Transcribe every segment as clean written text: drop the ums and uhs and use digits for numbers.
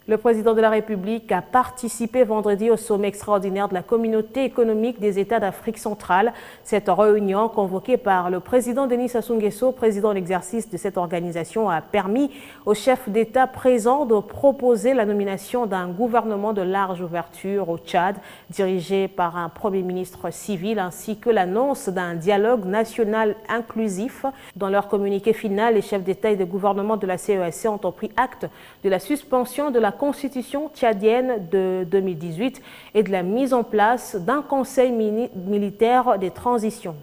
Le président de la République a participé vendredi au sommet extraordinaire de la Communauté économique des États d'Afrique centrale. Cette réunion, convoquée par le président Denis Sassou Nguesso, président en exercice de cette organisation, a permis aux chefs d'État présents de proposer la nomination d'un gouvernement de large ouverture au Tchad, dirigé par un Premier ministre civil, ainsi que l'annonce d'un dialogue national inclusif. Dans leur communiqué final, les chefs d'État et de gouvernement de la CEAC ont pris acte de la suspension de la constitution tchadienne de 2018 et de la mise en place d'un conseil militaire des transitions.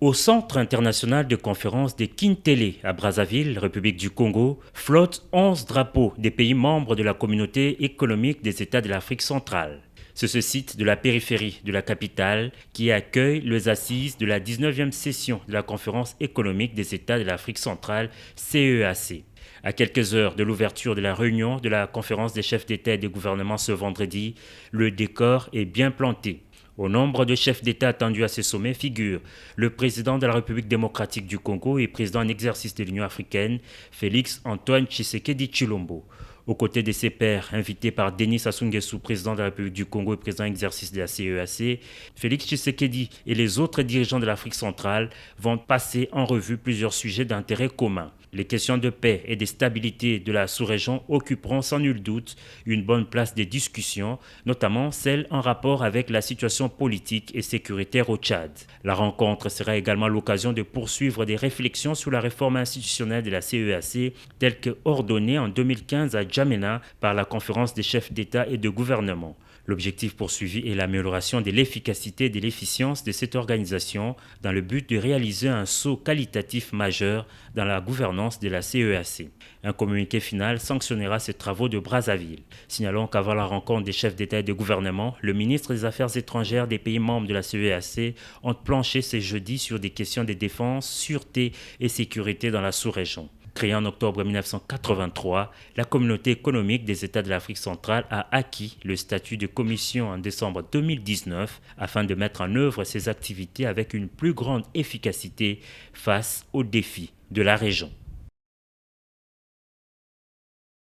Au Centre international de conférence de Kintélé à Brazzaville, République du Congo, flottent 11 drapeaux des pays membres de la communauté économique des États de l'Afrique centrale. C'est ce site de la périphérie de la capitale qui accueille les assises de la 19e session de la conférence économique des États de l'Afrique centrale, CEAC. À quelques heures de l'ouverture de la réunion de la conférence des chefs d'État et de gouvernement ce vendredi, le décor est bien planté. Au nombre de chefs d'État attendus à ce sommet figurent le président de la République démocratique du Congo et président en exercice de l'Union africaine, Félix Antoine Tshisekedi Tshilombo. Aux côtés de ses pairs, invités par Denis Sassou Nguesso, président de la République du Congo et président en exercice de la CEAC, Félix Tshisekedi et les autres dirigeants de l'Afrique centrale vont passer en revue plusieurs sujets d'intérêt commun. Les questions de paix et de stabilité de la sous-région occuperont sans nul doute une bonne place des discussions, notamment celles en rapport avec la situation politique et sécuritaire au Tchad. La rencontre sera également l'occasion de poursuivre des réflexions sur la réforme institutionnelle de la CEAC, telle que ordonnée en 2015 à Djamena par la conférence des chefs d'État et de gouvernement. L'objectif poursuivi est l'amélioration de l'efficacité et de l'efficience de cette organisation dans le but de réaliser un saut qualitatif majeur dans la gouvernance de la CEAC. Un communiqué final sanctionnera ces travaux de Brazzaville. Signalons qu'avant la rencontre des chefs d'État et de gouvernement, le ministre des Affaires étrangères des pays membres de la CEAC ont planché ce jeudi sur des questions de défense, sûreté et sécurité dans la sous-région. Créée en octobre 1983, la Communauté économique des États de l'Afrique centrale a acquis le statut de commission en décembre 2019 afin de mettre en œuvre ses activités avec une plus grande efficacité face aux défis de la région.